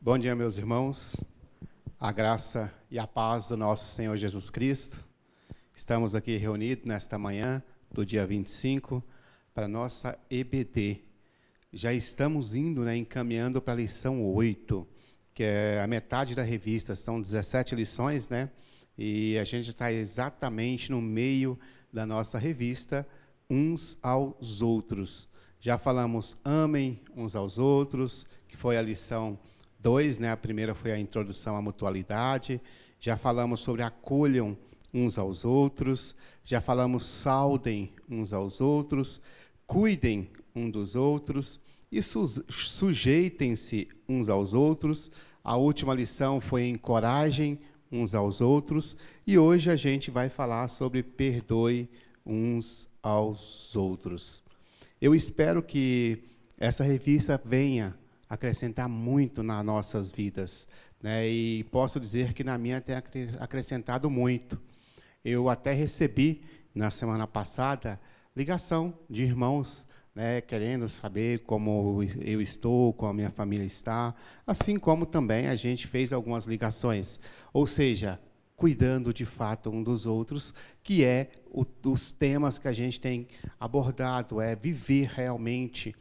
Bom dia, meus irmãos. A graça e a paz do nosso Senhor Jesus Cristo. Estamos aqui reunidos nesta manhã do dia 25 para a nossa EBD. Já estamos indo, encaminhando para a lição 8, que é a metade da revista. São 17 lições, E a gente está exatamente no meio da nossa revista, uns aos outros. Já falamos, amem uns aos outros, que foi a lição 2, A primeira foi a introdução à mutualidade. Já falamos sobre acolham uns aos outros. Já falamos saudem uns aos outros. Cuidem uns dos outros. E sujeitem-se uns aos outros. A última lição foi encorajem uns aos outros. E hoje a gente vai falar sobre perdoe uns aos outros. Eu espero que essa revista venha acrescentar muito nas nossas vidas, E posso dizer que na minha tem acrescentado muito. Eu até recebi, na semana passada, ligação de irmãos, querendo saber como eu estou, como a minha família está, assim como também a gente fez algumas ligações, ou seja, cuidando de fato um dos outros, que é os temas que a gente tem abordado, é viver realmente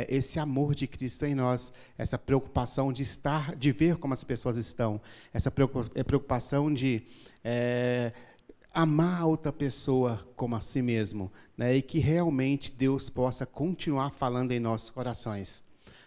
esse amor de Cristo em nós, essa preocupação de ver como as pessoas estão, essa preocupação de amar a outra pessoa como a si mesmo, e que realmente Deus possa continuar falando em nossos corações.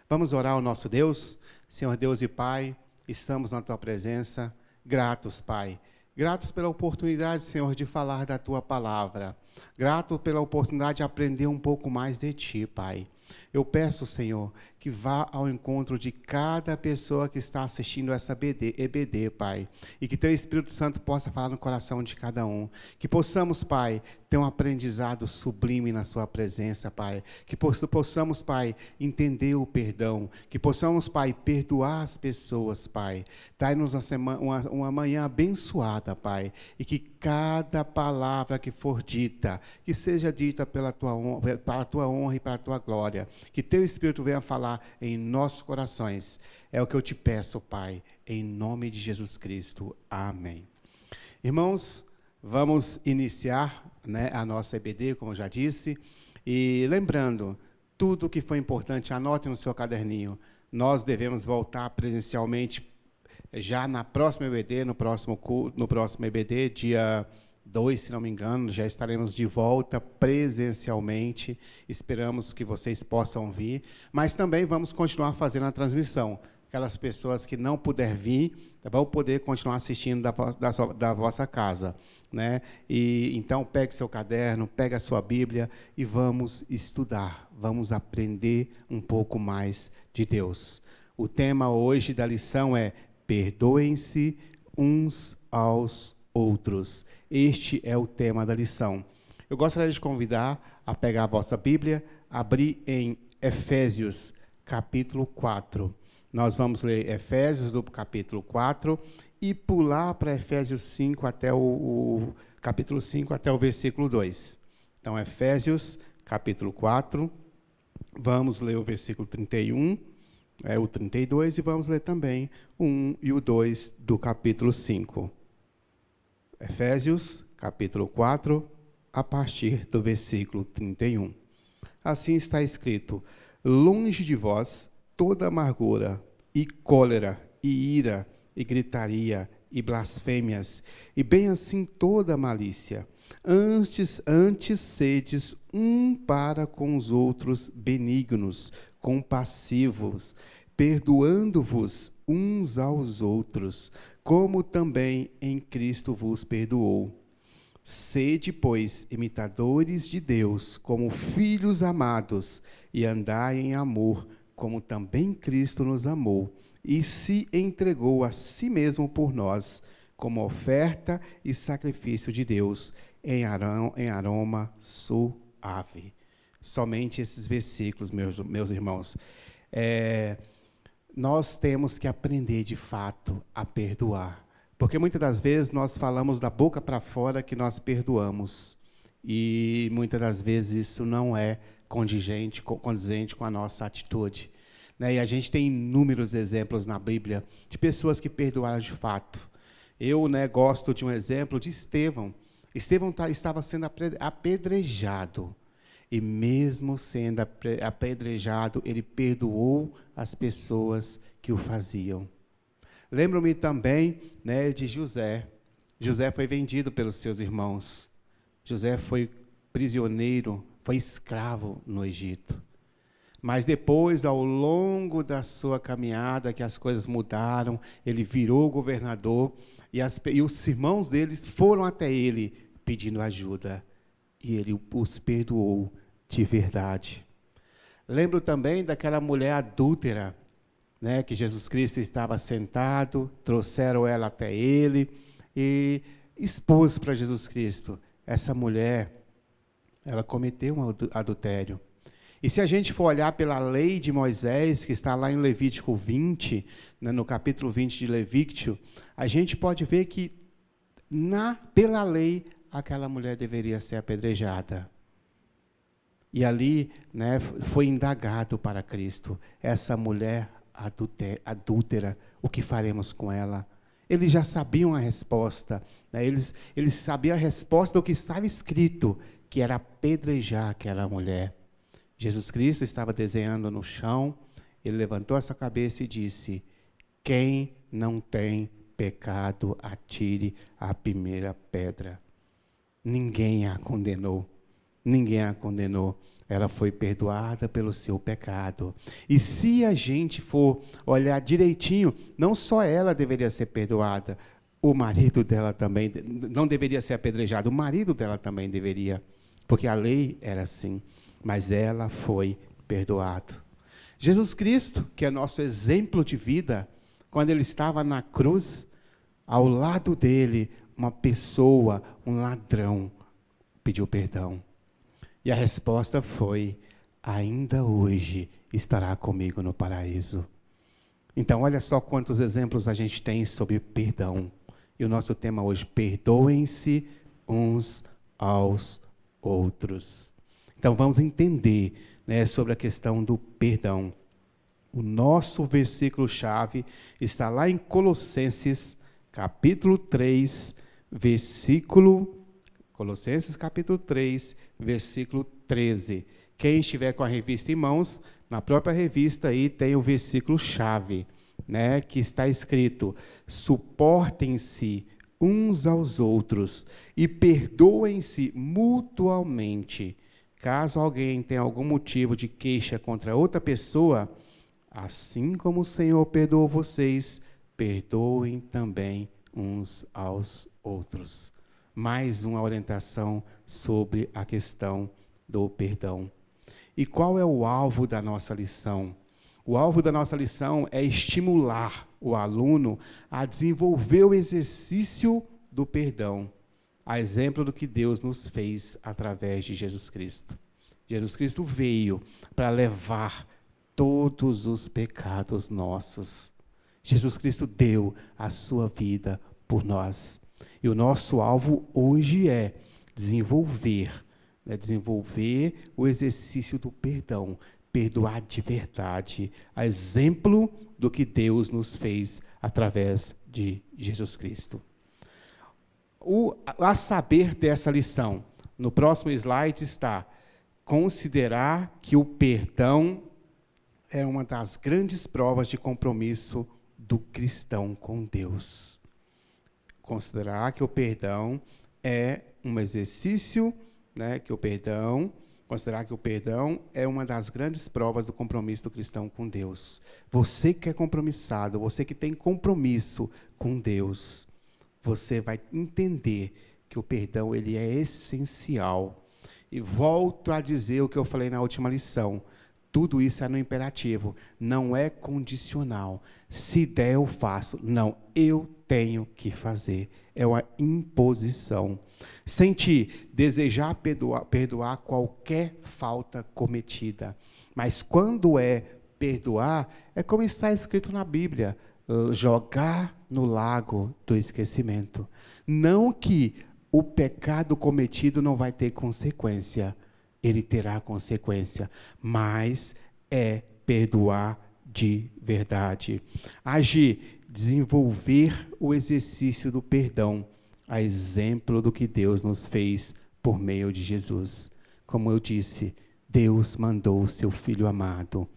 Vamos orar ao nosso Deus? Senhor Deus e Pai, estamos na Tua presença, gratos, Pai. Gratos pela oportunidade, Senhor, de falar da Tua palavra. Grato pela oportunidade de aprender um pouco mais de Ti, Pai. Eu peço, Senhor, que vá ao encontro de cada pessoa que está assistindo essa EBD, Pai. E que Teu Espírito Santo possa falar no coração de cada um. Que possamos, Pai, ter um aprendizado sublime na Sua presença, Pai. Que possamos, Pai, entender o perdão. Que possamos, Pai, perdoar as pessoas, Pai. Dai-nos uma manhã abençoada, Pai. E que cada palavra que for dita, que seja dita para a Tua honra e para a Tua glória. Que Teu Espírito venha falar em nossos corações. É o que eu te peço, Pai, em nome de Jesus Cristo. Amém. Irmãos, vamos iniciar a nossa EBD, como eu já disse. E lembrando, tudo que foi importante, anote no seu caderninho. Nós devemos voltar presencialmente já na próxima EBD, no próximo EBD, dia 2, se não me engano, já estaremos de volta presencialmente. Esperamos que vocês possam vir, mas também vamos continuar fazendo a transmissão. Aquelas pessoas que não puder vir, vão poder continuar assistindo da vossa casa, E então pegue seu caderno, pegue a sua Bíblia e vamos estudar, vamos aprender um pouco mais de Deus. O tema hoje da lição é perdoem-se uns aos outros. Este é o tema da lição. Eu gostaria de convidar a pegar a vossa Bíblia, abrir em Efésios, capítulo 4. Nós vamos ler Efésios do capítulo 4 e pular para Efésios 5 até o capítulo 5 até o versículo 2. Então, Efésios, capítulo 4, vamos ler o versículo 31, o 32, e vamos ler também o 1 e o 2 do capítulo 5. Efésios, capítulo 4, a partir do versículo 31. Assim está escrito: longe de vós toda amargura, e cólera, e ira, e gritaria, e blasfêmias, e bem assim toda malícia. Antes sedes um para com os outros benignos, compassivos, perdoando-vos uns aos outros, como também em Cristo vos perdoou. Sede, pois, imitadores de Deus, como filhos amados, e andai em amor, como também Cristo nos amou, e se entregou a si mesmo por nós, como oferta e sacrifício de Deus, em aroma suave. Somente esses versículos, meus irmãos. Nós temos que aprender, de fato, a perdoar. Porque muitas das vezes nós falamos da boca para fora que nós perdoamos. E muitas das vezes isso não é condizente com a nossa atitude. né? E a gente tem inúmeros exemplos na Bíblia de pessoas que perdoaram de fato. Eu, né, gosto de um exemplo de Estevão. Estevão estava sendo apedrejado. E mesmo sendo apedrejado, ele perdoou as pessoas que o faziam. Lembro-me também, né, de José. José foi vendido pelos seus irmãos. José foi prisioneiro, foi escravo no Egito. Mas depois, ao longo da sua caminhada, que as coisas mudaram, ele virou governador e os irmãos deles foram até ele pedindo ajuda. E ele os perdoou de verdade. Lembro também daquela mulher adúltera, né, que Jesus Cristo estava sentado, trouxeram ela até ele e expôs para Jesus Cristo. Essa mulher, ela cometeu um adultério. E se a gente for olhar pela lei de Moisés, que está lá em Levítico 20, né, no capítulo 20 de Levítico, a gente pode ver que, pela lei, aquela mulher deveria ser apedrejada. E ali, né, foi indagado para Cristo, essa mulher adúltera, o que faremos com ela? Eles já sabiam a resposta, né, eles sabiam a resposta do que estava escrito, que era apedrejar aquela mulher. Jesus Cristo estava desenhando no chão, ele levantou essa cabeça e disse: quem não tem pecado, atire a primeira pedra. Ninguém a condenou. Ninguém a condenou. Ela foi perdoada pelo seu pecado. E se a gente for olhar direitinho, não só ela deveria ser perdoada, o marido dela também não deveria ser apedrejado, o marido dela também deveria, porque a lei era assim. Mas ela foi perdoada. Jesus Cristo, que é nosso exemplo de vida, quando ele estava na cruz, ao lado dele, uma pessoa, um ladrão, pediu perdão. E a resposta foi: ainda hoje estará comigo no paraíso. Então, olha só quantos exemplos a gente tem sobre perdão. E o nosso tema hoje: perdoem-se uns aos outros. Então, vamos entender, né, sobre a questão do perdão. O nosso versículo-chave está lá em Colossenses, capítulo 3, Colossenses, capítulo 3, versículo 13. Quem estiver com a revista em mãos, na própria revista aí tem o versículo-chave, né, que está escrito: suportem-se uns aos outros e perdoem-se mutuamente. Caso alguém tenha algum motivo de queixa contra outra pessoa, assim como o Senhor perdoou vocês, perdoem também uns aos outros. Mais uma orientação sobre a questão do perdão. E qual é o alvo da nossa lição? O alvo da nossa lição é estimular o aluno a desenvolver o exercício do perdão, a exemplo do que Deus nos fez através de Jesus Cristo. Jesus Cristo veio para levar todos os pecados nossos. Jesus Cristo deu a sua vida por nós. E o nosso alvo hoje é desenvolver o exercício do perdão, perdoar de verdade, a exemplo do que Deus nos fez através de Jesus Cristo. A saber dessa lição, no próximo slide está: considerar que o perdão é uma das grandes provas de compromisso do cristão com Deus. Considerar que o perdão é um exercício, né, considerar que o perdão é uma das grandes provas do compromisso do cristão com Deus. Você que é compromissado, você que tem compromisso com Deus, você vai entender que o perdão ele é essencial. E volto a dizer o que eu falei na última lição: tudo isso é no imperativo, não é condicional. Se der, eu faço. Não, eu tenho que fazer. É uma imposição. Sentir, desejar perdoar qualquer falta cometida. Mas quando é perdoar, é como está escrito na Bíblia: jogar no lago do esquecimento. Não que o pecado cometido não vai ter consequência. Ele terá consequência, mas é perdoar de verdade. Agir, desenvolver o exercício do perdão, a exemplo do que Deus nos fez por meio de Jesus. Como eu disse, Deus mandou o seu Filho amado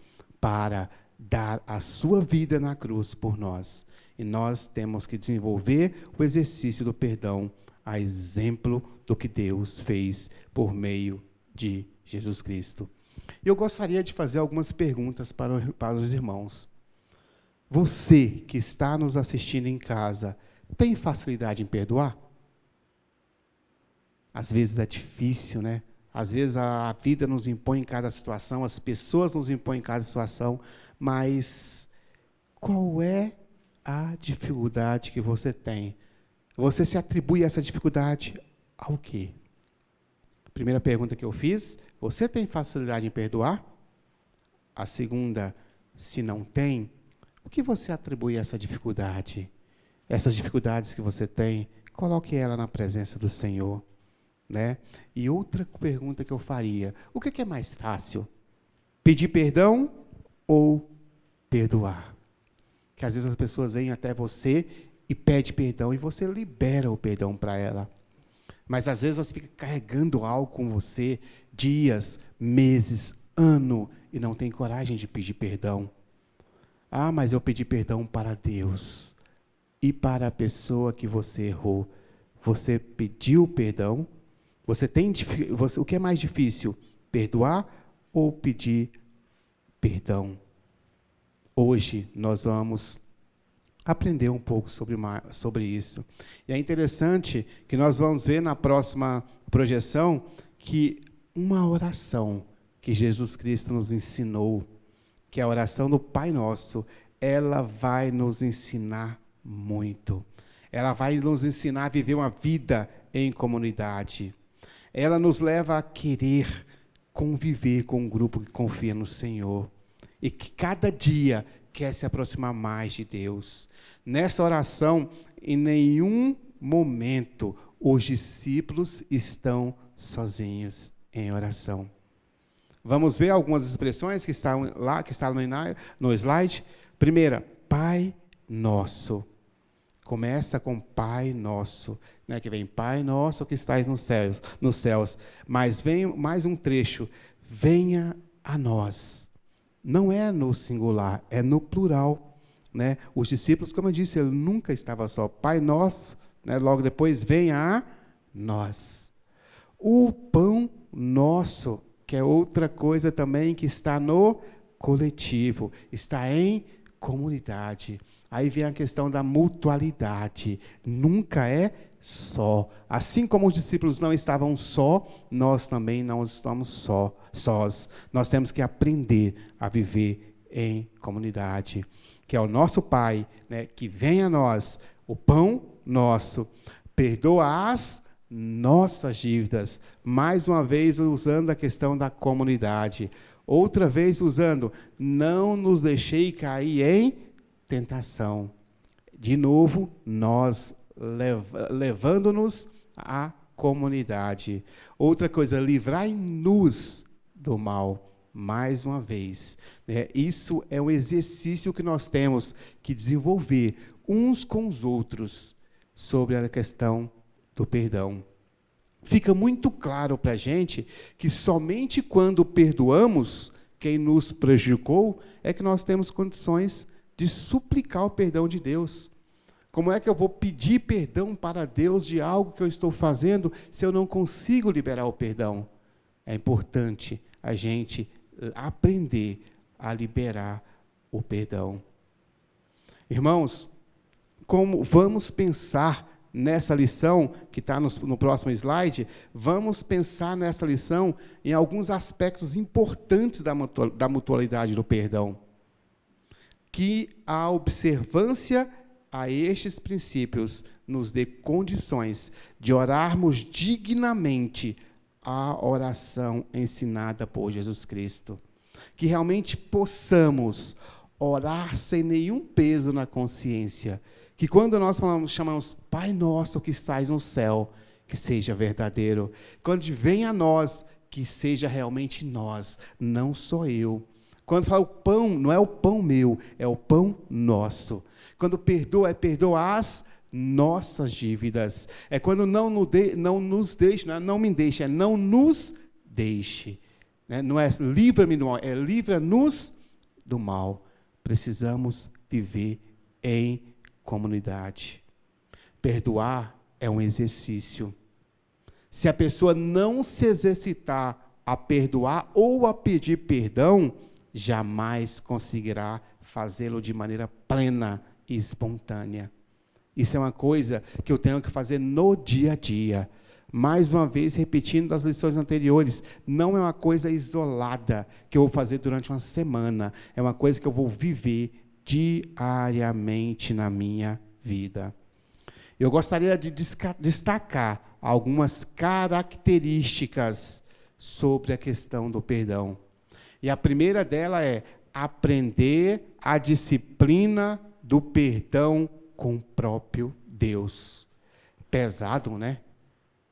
para dar a sua vida na cruz por nós. E nós temos que desenvolver o exercício do perdão, a exemplo do que Deus fez por meio de Jesus Cristo. Eu gostaria de fazer algumas perguntas para os irmãos. Você que está nos assistindo em casa, tem facilidade em perdoar? Às vezes é difícil, né? Às vezes a vida nos impõe em cada situação, as pessoas nos impõem em cada situação, mas qual é a dificuldade que você tem? Você se atribui essa dificuldade ao quê? Primeira pergunta que eu fiz, você tem facilidade em perdoar? A segunda, se não tem, o que você atribui a essa dificuldade? Essas dificuldades que você tem, coloque ela na presença do Senhor, né? E outra pergunta que eu faria, o que é mais fácil? Pedir perdão ou perdoar? Que às vezes as pessoas vêm até você e pedem perdão e você libera o perdão para ela. Mas às vezes você fica carregando algo com você dias, meses, ano e não tem coragem de pedir perdão. Ah, mas eu pedi perdão para Deus e para a pessoa que você errou. Você pediu perdão? O que é mais difícil? Perdoar ou pedir perdão? Hoje nós vamos aprender um pouco sobre isso. E é interessante que nós vamos ver na próxima projeção que uma oração que Jesus Cristo nos ensinou, que é a oração do Pai Nosso, ela vai nos ensinar muito. Ela vai nos ensinar a viver uma vida em comunidade. Ela nos leva a querer conviver com um grupo que confia no Senhor e que cada dia quer se aproximar mais de Deus. Nessa oração, em nenhum momento os discípulos estão sozinhos em oração. Vamos ver algumas expressões que estão no slide. Primeira, Pai Nosso. Começa com Pai Nosso, né, que vem Pai Nosso que estais nos céus. Mas vem mais um trecho, venha a nós. Não é no singular, é no plural, né? Os discípulos, como eu disse, ele nunca estava só. Pai Nosso, né, logo depois, venha a nós. O pão nosso, que é outra coisa também que está no coletivo, está em comunidade. Aí vem a questão da mutualidade. Nunca é só. Assim como os discípulos não estavam só, nós também não estamos sós. Nós temos que aprender a viver em comunidade. Que é o nosso Pai, né, que vem a nós, o pão nosso, perdoa as nossas dívidas. Mais uma vez usando a questão da comunidade. Outra vez usando, não nos deixei cair em tentação. De novo, nós levando-nos à comunidade. Outra coisa, livrai-nos do mal. Mais uma vez, né? Isso é um exercício que nós temos que desenvolver uns com os outros sobre a questão do perdão. Fica muito claro para a gente que somente quando perdoamos quem nos prejudicou é que nós temos condições de suplicar o perdão de Deus. Como é que eu vou pedir perdão para Deus de algo que eu estou fazendo se eu não consigo liberar o perdão? É importante a gente aprender a liberar o perdão. Irmãos, como vamos pensar nessa lição, que está no próximo slide, vamos pensar nessa lição em alguns aspectos importantes da mutualidade do perdão. Que a observância a estes princípios nos dê condições de orarmos dignamente a oração ensinada por Jesus Cristo. Que realmente possamos orar sem nenhum peso na consciência. Que quando nós chamamos Pai Nosso que estás no céu, que seja verdadeiro. Quando vem a nós, que seja realmente nós, não só eu. Quando fala o pão, não é o pão meu, é o pão nosso. Quando perdoa, é perdoar as nossas dívidas. É quando não nos deixe, não me deixe, é não nos deixe. Né? Não é livra-me do mal, é livra-nos do mal. Precisamos viver em comunidade. Perdoar é um exercício. Se a pessoa não se exercitar a perdoar ou a pedir perdão, jamais conseguirá fazê-lo de maneira plena e espontânea. Isso é uma coisa que eu tenho que fazer no dia a dia. Mais uma vez, repetindo das lições anteriores, não é uma coisa isolada que eu vou fazer durante uma semana. É uma coisa que eu vou viver diariamente na minha vida. Eu gostaria de destacar algumas características sobre a questão do perdão. E a primeira dela é aprender a disciplina do perdão com o próprio Deus. Pesado, né?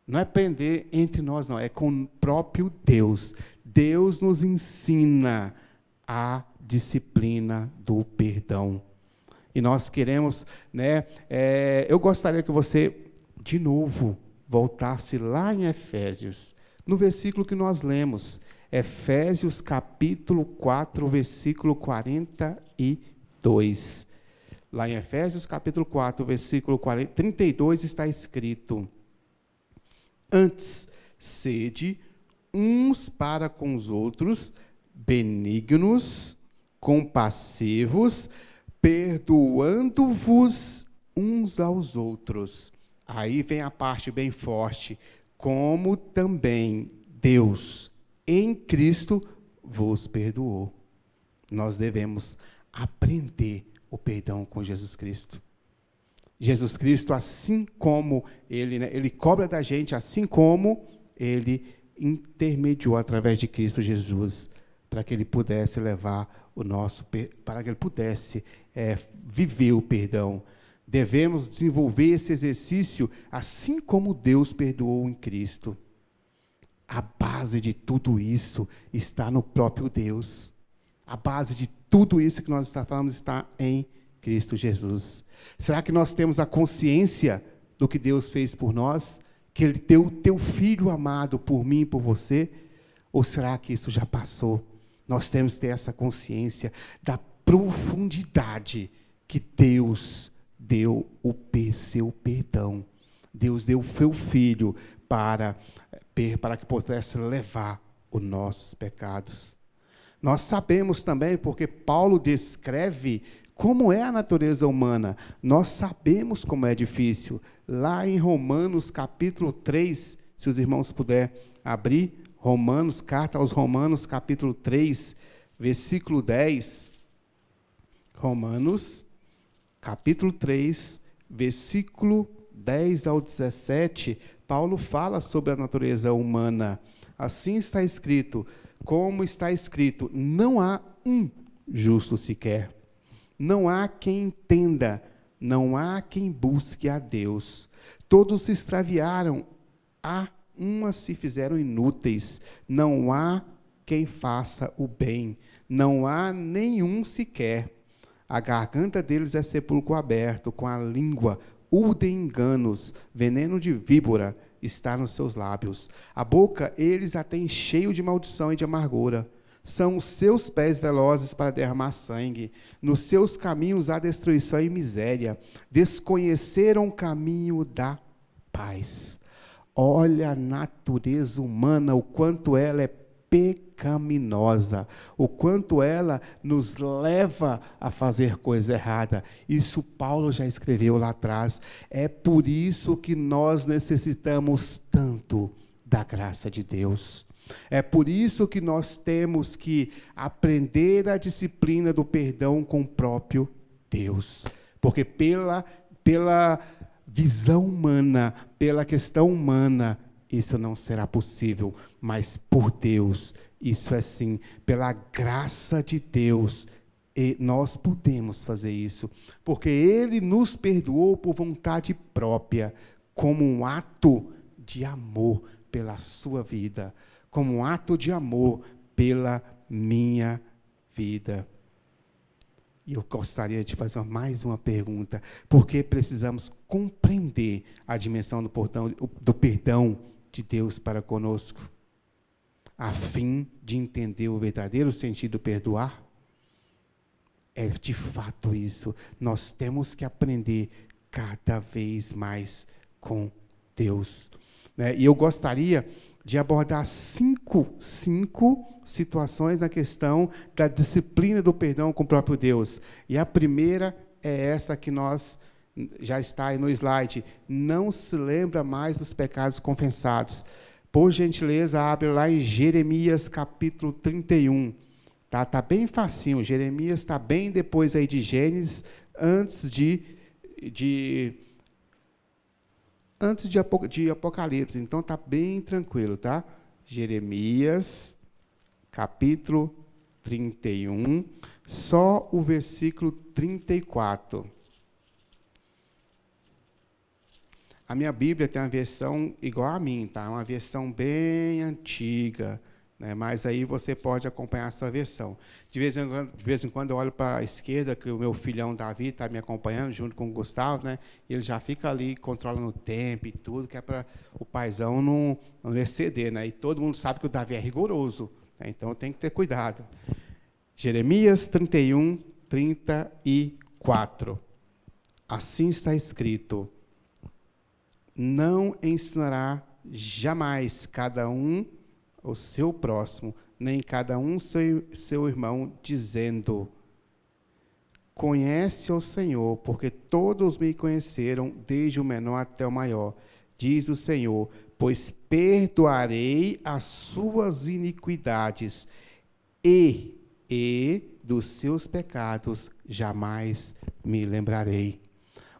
Não é aprender entre nós, não. É com o próprio Deus. Deus nos ensina a disciplina do perdão. E nós queremos, né? Eu gostaria que você, de novo, voltasse lá em Efésios, no versículo que nós lemos. Efésios capítulo 4, versículo 42. Lá em Efésios capítulo 4, versículo 32, está escrito: antes, sede uns para com os outros, benignos, compassivos, perdoando-vos uns aos outros. Aí vem a parte bem forte. Como também Deus, em Cristo, vos perdoou. Nós devemos aprender o perdão com Jesus Cristo. Jesus Cristo, assim como Ele, né, Ele cobra da gente, assim como Ele intermediou através de Cristo Jesus, para que Ele pudesse levar o nosso, para que Ele pudesse viver o perdão. Devemos desenvolver esse exercício, assim como Deus perdoou em Cristo. A base de tudo isso está no próprio Deus. A base de tudo isso que nós falamos está em Cristo Jesus. Será que nós temos a consciência do que Deus fez por nós? Que Ele deu o teu Filho amado por mim e por você? Ou será que isso já passou? Nós temos que ter essa consciência da profundidade que Deus deu o seu perdão. Deus deu o seu Filho para que pudesse levar os nossos pecados. Nós sabemos também, porque Paulo descreve como é a natureza humana. Nós sabemos como é difícil. Lá em Romanos, capítulo 3, se os irmãos puderem abrir, Romanos, carta aos Romanos, capítulo 3, versículo 10. Romanos, capítulo 3, versículo 10 ao 17, Paulo fala sobre a natureza humana. Assim está escrito, como está escrito, não há um justo sequer. Não há quem entenda, não há quem busque a Deus. Todos se extraviaram, umas se fizeram inúteis. Não há quem faça o bem, não há nenhum sequer. A garganta deles é sepulcro aberto, com a língua urdem enganos, veneno de víbora está nos seus lábios. A boca eles a têm cheio de maldição e de amargura. São os seus pés velozes para derramar sangue. Nos seus caminhos há destruição e miséria. Desconheceram o caminho da paz. Olha a natureza humana, o quanto ela é pecaminosa, o quanto ela nos leva a fazer coisa errada. Isso Paulo já escreveu lá atrás. É por isso que nós necessitamos tanto da graça de Deus. É por isso que nós temos que aprender a disciplina do perdão com o próprio Deus. Porque pela visão humana, pela questão humana, isso não será possível, mas por Deus, isso é sim, pela graça de Deus, e nós podemos fazer isso, porque Ele nos perdoou por vontade própria, como um ato de amor pela sua vida, como um ato de amor pela minha vida. E eu gostaria de fazer mais uma pergunta. Por que precisamos compreender a dimensão do perdão de Deus para conosco? A fim de entender o verdadeiro sentido do perdoar? É de fato isso. Nós temos que aprender cada vez mais com Deus. Né? E eu gostaria de abordar cinco situações na questão da disciplina do perdão com o próprio Deus. E a primeira é essa que já está aí no slide. Não se lembra mais dos pecados confessados. Por gentileza, abre lá em Jeremias capítulo 31. Tá bem facinho. Jeremias está bem depois aí de Gênesis, antes de Apocalipse, então está bem tranquilo, tá? Jeremias, capítulo 31, só o versículo 34. A minha Bíblia tem uma versão igual a mim, tá? Uma versão bem antiga, né? Mas aí você pode acompanhar a sua versão. De vez em quando eu olho para a esquerda, que o meu filhão Davi está me acompanhando, junto com o Gustavo, né? E ele já fica ali controlando o tempo e tudo, que é para o paizão não exceder, né? E todo mundo sabe que o Davi é rigoroso, né? Então tem que ter cuidado. Jeremias 31, 34. Assim está escrito: não ensinará jamais cada um o seu próximo, nem cada um seu irmão, dizendo: conhece o Senhor, porque todos me conheceram, desde o menor até o maior, diz o Senhor, pois perdoarei as suas iniquidades e dos seus pecados jamais me lembrarei.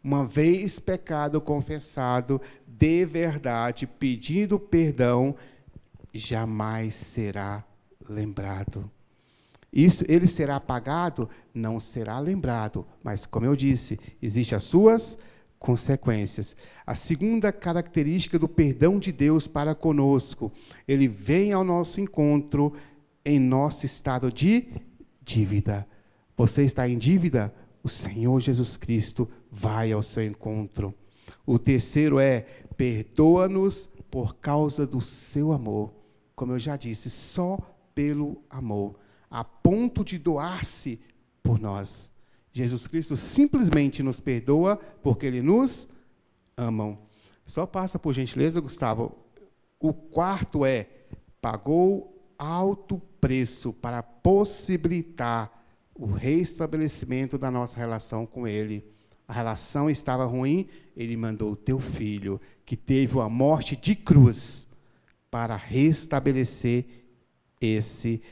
Uma vez pecado confessado, de verdade, pedindo perdão, jamais será lembrado. Ele será apagado? Não será lembrado. Mas, como eu disse, existem as suas consequências. A segunda característica do perdão de Deus para conosco, ele vem ao nosso encontro em nosso estado de dívida. Você está em dívida? O Senhor Jesus Cristo vai ao seu encontro. O terceiro é: perdoa-nos por causa do seu amor. Como eu já disse, só pelo amor, a ponto de doar-se por nós. Jesus Cristo simplesmente nos perdoa porque Ele nos ama. Só passa, por gentileza, Gustavo. O quarto é: pagou alto preço para possibilitar o restabelecimento da nossa relação com Ele. A relação estava ruim, Ele mandou o teu Filho, que teve uma morte de cruz, para restabelecer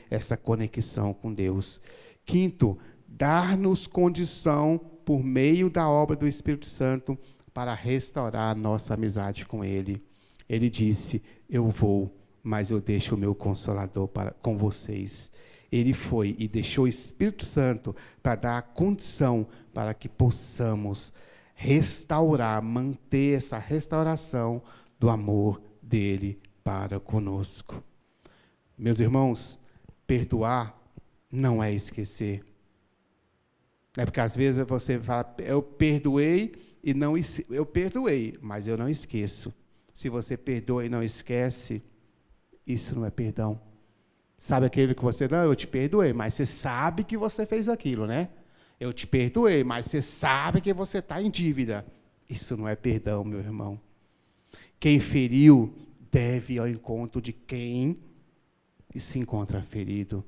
essa conexão com Deus. Quinto, dar-nos condição, por meio da obra do Espírito Santo, para restaurar a nossa amizade com Ele. Ele disse: eu vou, mas eu deixo o meu Consolador com vocês. Ele foi e deixou o Espírito Santo para dar a condição para que possamos restaurar, manter essa restauração do amor dele para conosco. Meus irmãos, perdoar não é esquecer. É porque às vezes você fala: eu perdoei, mas eu não esqueço. Se você perdoa e não esquece, isso não é perdão. Sabe aquele que você: não, eu te perdoei, mas você sabe que você fez aquilo, né? Eu te perdoei, mas você sabe que você está em dívida. Isso não é perdão, meu irmão. Quem feriu deve ir ao encontro de quem se encontra ferido.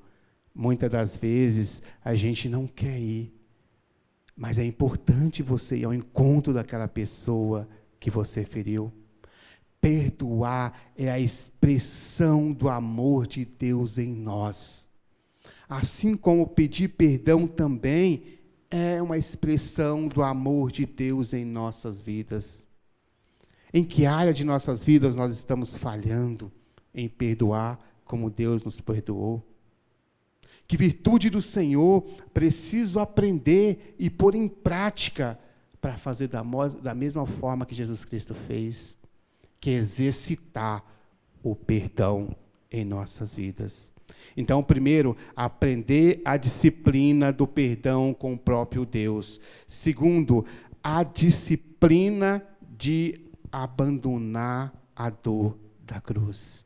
Muitas das vezes a gente não quer ir, mas é importante você ir ao encontro daquela pessoa que você feriu. Perdoar é a expressão do amor de Deus em nós. Assim como pedir perdão também é uma expressão do amor de Deus em nossas vidas. Em que área de nossas vidas nós estamos falhando em perdoar como Deus nos perdoou? Que virtude do Senhor preciso aprender e pôr em prática para fazer da mesma forma que Jesus Cristo fez? Que exercitar o perdão em nossas vidas. Então, primeiro, aprender a disciplina do perdão com o próprio Deus. Segundo, a disciplina de abandonar a dor da cruz.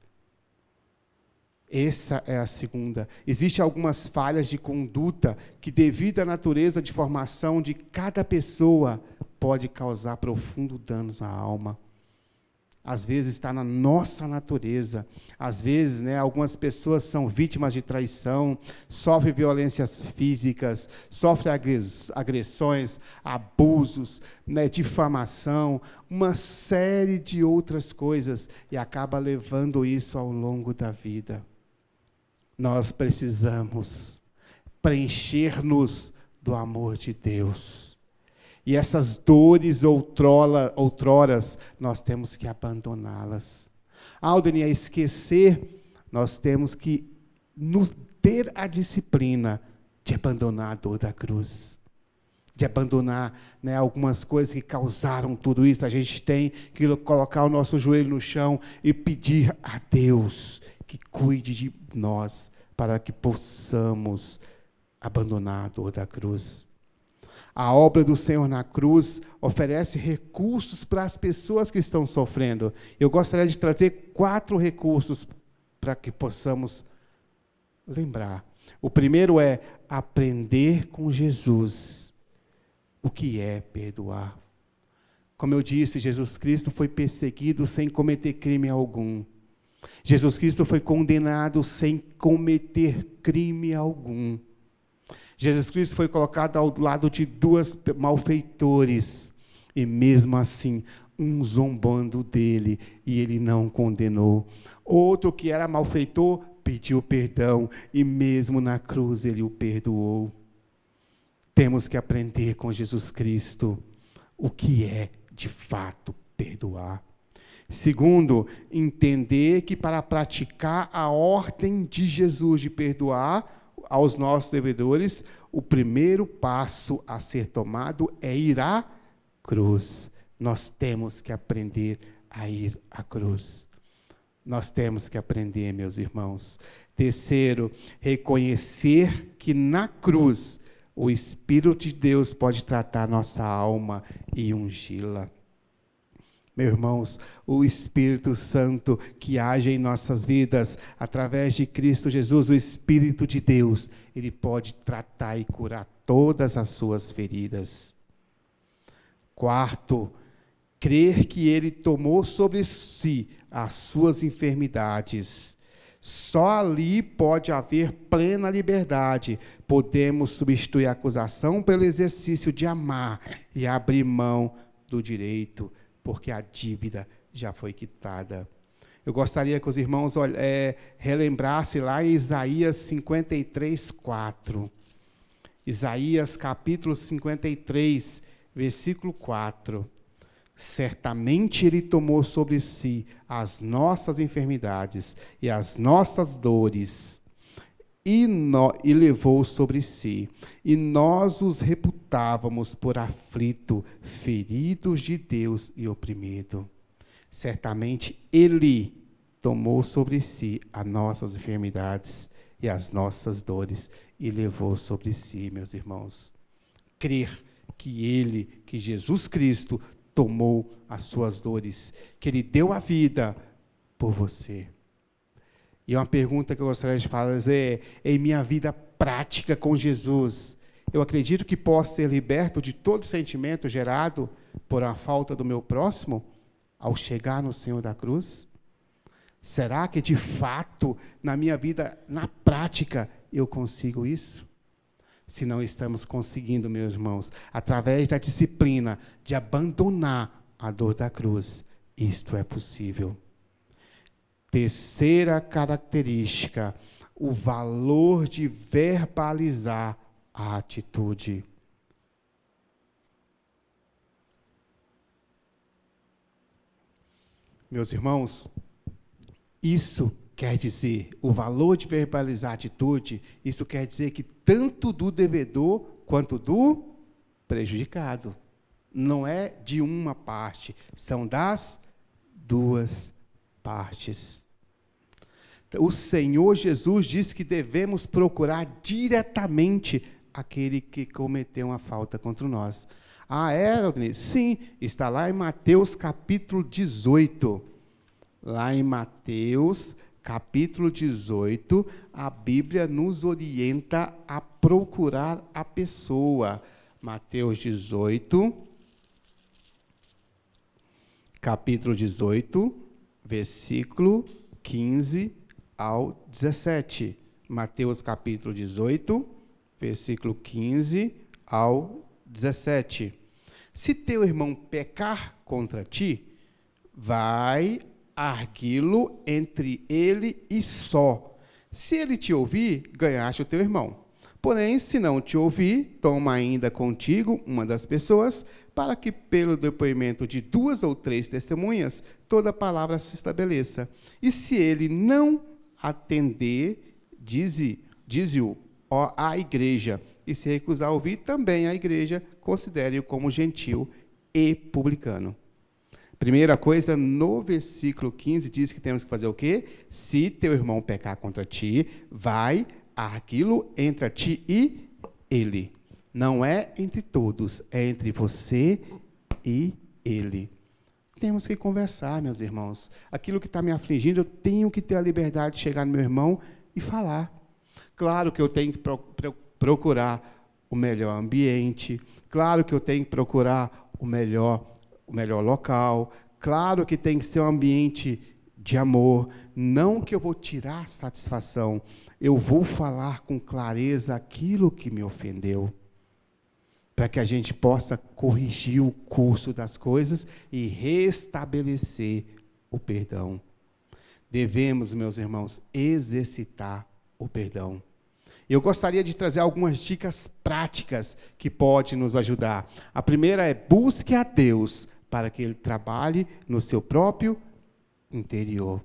Essa é a segunda. Existem algumas falhas de conduta que, devido à natureza de formação de cada pessoa, pode causar profundos danos à alma. Às vezes está na nossa natureza. Às vezes, algumas pessoas são vítimas de traição, sofrem violências físicas, sofrem agressões, abusos, difamação, uma série de outras coisas, e acaba levando isso ao longo da vida. Nós precisamos preencher-nos do amor de Deus. E essas dores outroras, nós temos que abandoná-las. Alden, a esquecer, nós temos que ter a disciplina de abandonar a dor da cruz. De abandonar algumas coisas que causaram tudo isso. A gente tem que colocar o nosso joelho no chão e pedir a Deus que cuide de nós, para que possamos abandonar a dor da cruz. A obra do Senhor na cruz oferece recursos para as pessoas que estão sofrendo. Eu gostaria de trazer 4 recursos para que possamos lembrar. O primeiro é aprender com Jesus o que é perdoar. Como eu disse, Jesus Cristo foi perseguido sem cometer crime algum. Jesus Cristo foi condenado sem cometer crime algum. Jesus Cristo foi colocado ao lado de 2 malfeitores, e mesmo assim, um zombando dele, e ele não condenou. Outro que era malfeitor, pediu perdão, e mesmo na cruz ele o perdoou. Temos que aprender com Jesus Cristo o que é, de fato, perdoar. Segundo, entender que para praticar a ordem de Jesus de perdoar aos nossos devedores, o primeiro passo a ser tomado é ir à cruz. Nós temos que aprender a ir à cruz. Nós temos que aprender, meus irmãos. Terceiro, reconhecer que na cruz o Espírito de Deus pode tratar nossa alma e ungí-la. Meus irmãos, o Espírito Santo que age em nossas vidas, através de Cristo Jesus, o Espírito de Deus, ele pode tratar e curar todas as suas feridas. Quarto, crer que ele tomou sobre si as suas enfermidades. Só ali pode haver plena liberdade. Podemos substituir a acusação pelo exercício de amar e abrir mão do direito, porque a dívida já foi quitada. Eu gostaria que os irmãos relembrassem lá em Isaías 53, 4. Isaías capítulo 53, versículo 4. Certamente ele tomou sobre si as nossas enfermidades e as nossas dores, e levou sobre si, e nós os reputávamos por aflito, feridos de Deus e oprimido. Certamente ele tomou sobre si as nossas enfermidades e as nossas dores, e levou sobre si, meus irmãos. Crer que Jesus Cristo tomou as suas dores, que ele deu a vida por você. E uma pergunta que eu gostaria de fazer é, em minha vida prática com Jesus, eu acredito que posso ser liberto de todo sentimento gerado por a falta do meu próximo ao chegar no Senhor da cruz? Será que, de fato, na minha vida, na prática, eu consigo isso? Se não estamos conseguindo, meus irmãos, através da disciplina de abandonar a dor da cruz, isto é possível. Terceira característica, o valor de verbalizar a atitude. Meus irmãos, isso quer dizer, o valor de verbalizar a atitude, isso quer dizer que tanto do devedor quanto do prejudicado. Não é de uma parte, são das duas partes. O Senhor Jesus disse que devemos procurar diretamente aquele que cometeu uma falta contra nós. Ah, é, Aldinei? Sim, está lá em Mateus capítulo 18. Lá em Mateus capítulo 18, a Bíblia nos orienta a procurar a pessoa. Mateus 18, capítulo 18, versículo 15 ao 17. Mateus capítulo 18, versículo 15 ao 17. Se teu irmão pecar contra ti, vai arguí-lo entre ele e só. Se ele te ouvir, ganhaste o teu irmão. Porém, se não te ouvir, toma ainda contigo uma das pessoas, para que pelo depoimento de 2 ou 3 testemunhas, toda palavra se estabeleça. E se ele não atender, dize-o à igreja. E se recusar a ouvir, também a igreja considere-o como gentil e publicano. Primeira coisa, no versículo 15, diz que temos que fazer o quê? Se teu irmão pecar contra ti, vai arguí-lo entre ti e ele. Não é entre todos, é entre você e ele. Temos que conversar, meus irmãos. Aquilo que está me afligindo, eu tenho que ter a liberdade de chegar no meu irmão e falar. Claro que eu tenho que procurar o melhor ambiente, claro que eu tenho que procurar o melhor local, claro que tem que ser um ambiente de amor, não que eu vou tirar satisfação, eu vou falar com clareza aquilo que me ofendeu, para que a gente possa corrigir o curso das coisas e restabelecer o perdão. Devemos, meus irmãos, exercitar o perdão. Eu gostaria de trazer algumas dicas práticas que podem nos ajudar. A primeira é: busque a Deus para que Ele trabalhe no seu próprio interior.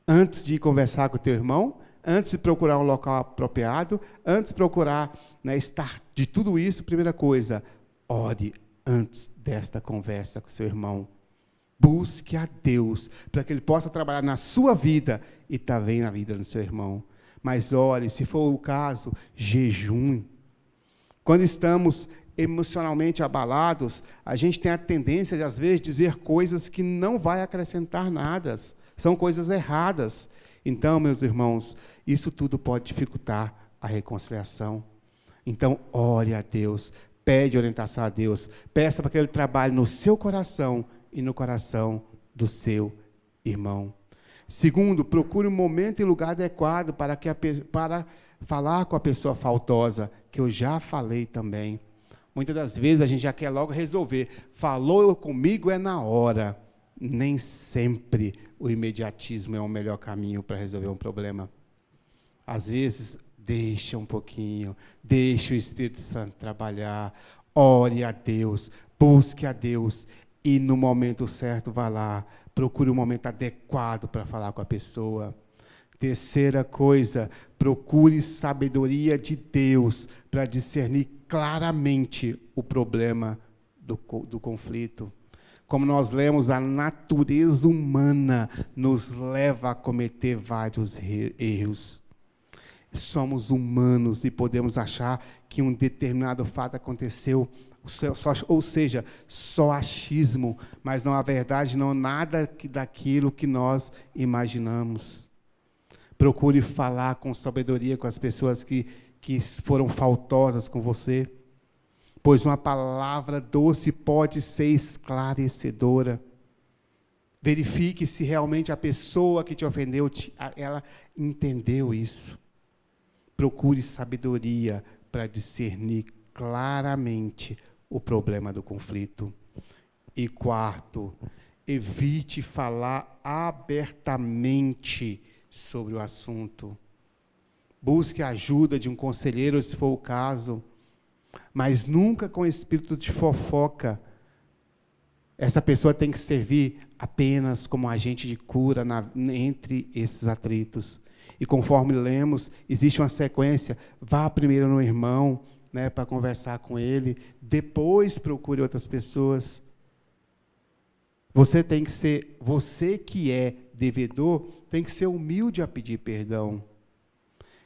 Antes de conversar com o teu irmão, antes de procurar um local apropriado, antes de procurar estar de tudo isso, primeira coisa, ore antes desta conversa com seu irmão. Busque a Deus para que Ele possa trabalhar na sua vida e também na vida do seu irmão. Mas ore, se for o caso, jejum. Quando estamos emocionalmente abalados, a gente tem a tendência de, às vezes, dizer coisas que não vai acrescentar nada. São coisas erradas. Então, meus irmãos, isso tudo pode dificultar a reconciliação. Então, ore a Deus, pede orientação a Deus, peça para que Ele trabalhe no seu coração e no coração do seu irmão. Segundo, procure um momento e lugar adequado para falar com a pessoa faltosa, que eu já falei também. Muitas das vezes a gente já quer logo resolver. Falou comigo é na hora. Nem sempre o imediatismo é o melhor caminho para resolver um problema. Às vezes, deixa um pouquinho, deixa o Espírito Santo trabalhar, ore a Deus, busque a Deus e no momento certo vá lá, procure um momento adequado para falar com a pessoa. Terceira coisa, procure sabedoria de Deus para discernir claramente o problema do conflito. Como nós lemos, a natureza humana nos leva a cometer vários erros. Somos humanos e podemos achar que um determinado fato aconteceu, ou seja, só achismo, mas não, a verdade não é nada daquilo que nós imaginamos. Procure falar com sabedoria com as pessoas que foram faltosas com você, pois uma palavra doce pode ser esclarecedora. Verifique se realmente a pessoa que te ofendeu, ela entendeu isso. Procure sabedoria para discernir claramente o problema do conflito. E quarto, evite falar abertamente sobre o assunto. Busque a ajuda de um conselheiro, se for o caso, mas nunca com espírito de fofoca. Essa pessoa tem que servir apenas como agente de cura entre esses atritos. E conforme lemos, existe uma sequência. Vá primeiro no irmão, para conversar com ele, depois procure outras pessoas. Você que é devedor, tem que ser humilde a pedir perdão.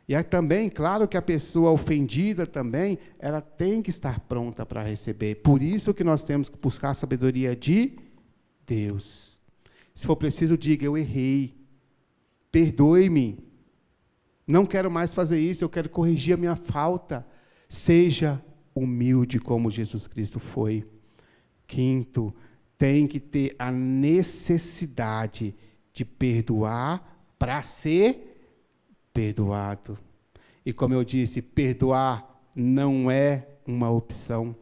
E aí também, claro que a pessoa ofendida também, ela tem que estar pronta para receber. Por isso que nós temos que buscar a sabedoria de Deus. Se for preciso, diga: eu errei, perdoe-me, não quero mais fazer isso, eu quero corrigir a minha falta. Seja humilde como Jesus Cristo foi. Quinto, tem que ter a necessidade de perdoar para ser perdoado. E como eu disse, perdoar não é uma opção,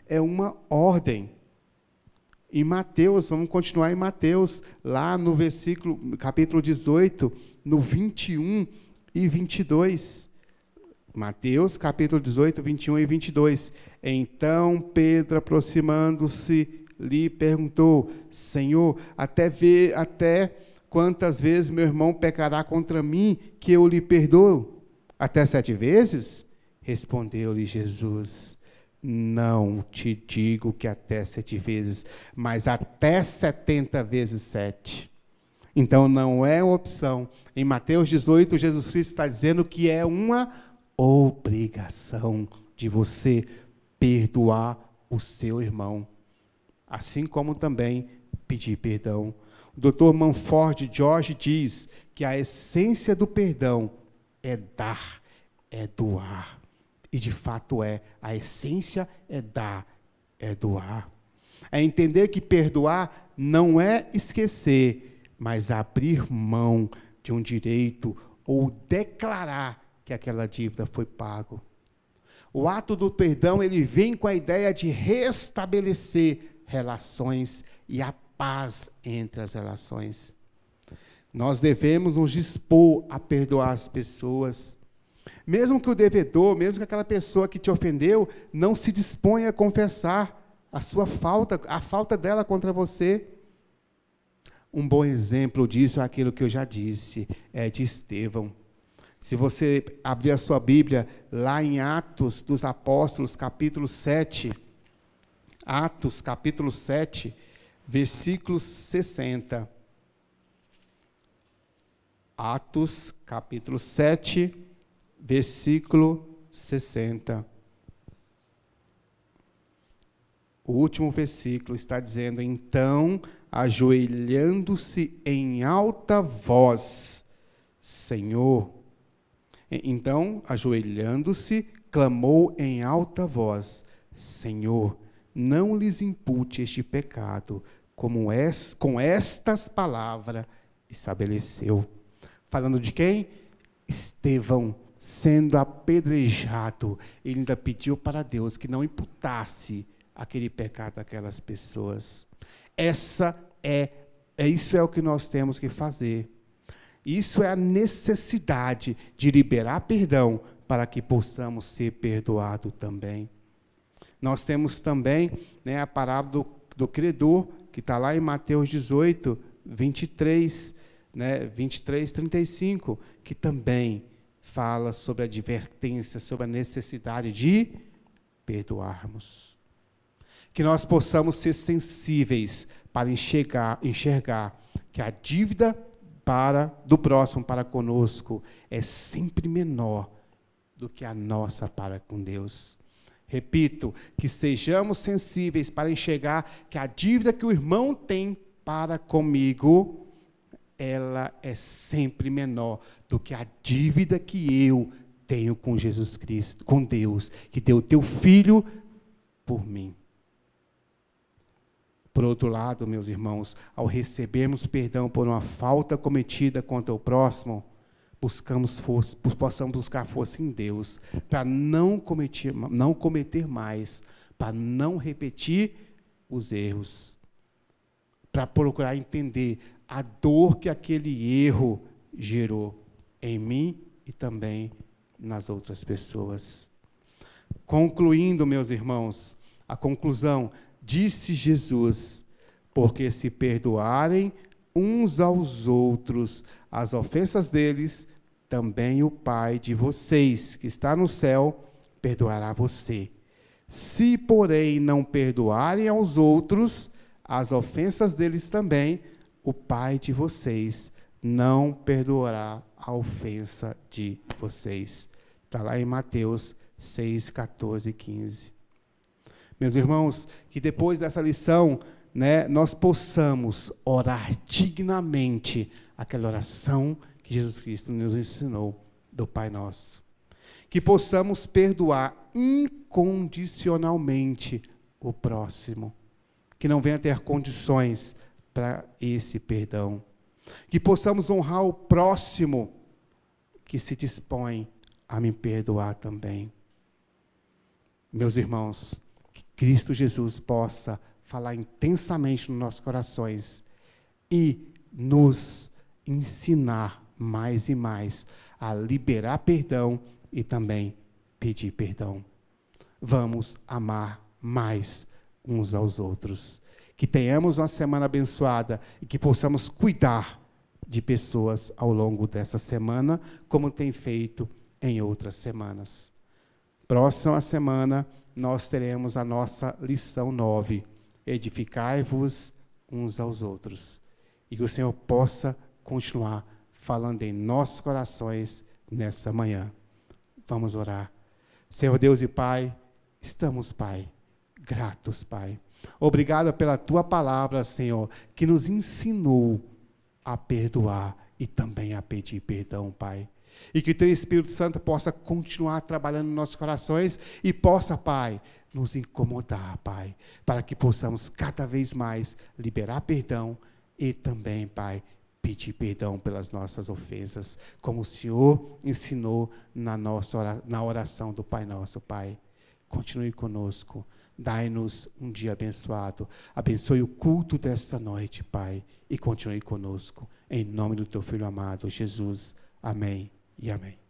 é uma ordem. Em Mateus, vamos continuar em Mateus, lá no capítulo 18, no 21 e 22. Mateus, capítulo 18, 21 e 22. Então Pedro, aproximando-se, lhe perguntou: Senhor, até quantas vezes meu irmão pecará contra mim, que eu lhe perdoo? Até 7 vezes? Respondeu-lhe Jesus: não te digo que até 7 vezes, mas até 70 vezes 7. Então não é uma opção. Em Mateus 18, Jesus Cristo está dizendo que é uma obrigação de você perdoar o seu irmão, assim como também pedir perdão. O Dr. Manford George diz que a essência do perdão é dar, é doar. E de fato a essência é dar, é doar. É entender que perdoar não é esquecer, mas abrir mão de um direito ou declarar que aquela dívida foi pago. O ato do perdão, ele vem com a ideia de restabelecer relações e a paz entre as relações. Nós devemos nos dispor a perdoar as pessoas. Mesmo que o devedor, mesmo que aquela pessoa que te ofendeu, não se disponha a confessar a sua falta, a falta dela contra você. Um bom exemplo disso é aquilo que eu já disse, é de Estevão. Se você abrir a sua Bíblia, lá em Atos dos Apóstolos, capítulo 7, Atos, capítulo 7, versículo 60. Atos, capítulo 7, versículo 60. O último versículo está dizendo: então, ajoelhando-se em alta voz, Senhor. Então, ajoelhando-se, clamou em alta voz: Senhor, não lhes impute este pecado, com estas palavras estabeleceu. Falando de quem? Estevão, sendo apedrejado, ele ainda pediu para Deus que não imputasse aquele pecado àquelas pessoas. Isso é o que nós temos que fazer. Isso é a necessidade de liberar perdão para que possamos ser perdoados também. Nós temos também, a parábola do credor, que está lá em Mateus 18, 23, 23, 35, que também fala sobre a advertência, sobre a necessidade de perdoarmos. Que nós possamos ser sensíveis para enxergar que a dívida do próximo para conosco é sempre menor do que a nossa para com Deus. Repito, que sejamos sensíveis para enxergar que a dívida que o irmão tem para comigo, ela é sempre menor do que a dívida que eu tenho com Jesus Cristo, com Deus, que deu o teu Filho por mim. Por outro lado, meus irmãos, ao recebermos perdão por uma falta cometida contra o próximo, possamos buscar força em Deus, para não cometer mais, para não repetir os erros, para procurar entender a dor que aquele erro gerou em mim e também nas outras pessoas. Concluindo, meus irmãos, a conclusão: disse Jesus: porque se perdoarem uns aos outros as ofensas deles, também o Pai de vocês, que está no céu, perdoará você. Se, porém, não perdoarem aos outros, as ofensas deles também, o Pai de vocês não perdoará a ofensa de vocês. Está lá em Mateus 6, 14 e 15. Meus irmãos, que depois dessa lição, nós possamos orar dignamente aquela oração que Jesus Cristo nos ensinou do Pai Nosso. Que possamos perdoar incondicionalmente o próximo, que não venha ter condições para esse perdão. Que possamos honrar o próximo que se dispõe a me perdoar também. Meus irmãos, que Cristo Jesus possa falar intensamente nos nossos corações e nos ensinar mais e mais a liberar perdão e também pedir perdão. Vamos amar mais uns aos outros. Que tenhamos uma semana abençoada e que possamos cuidar de pessoas ao longo dessa semana, como tem feito em outras semanas. Próxima semana, nós teremos a nossa lição 9. Edificai-vos uns aos outros. E que o Senhor possa continuar falando em nossos corações nessa manhã. Vamos orar. Senhor Deus e Pai, estamos, Pai, gratos, Pai. Obrigado pela Tua palavra, Senhor, que nos ensinou a perdoar e também a pedir perdão, Pai. E que o Teu Espírito Santo possa continuar trabalhando nos nossos corações e possa, Pai, nos incomodar, Pai, para que possamos cada vez mais liberar perdão e também, Pai, pedir perdão pelas nossas ofensas, como o Senhor ensinou na oração do Pai Nosso, Pai. Continue conosco, dai-nos um dia abençoado, abençoe o culto desta noite, Pai, e continue conosco, em nome do Teu Filho amado, Jesus. Amém e amém.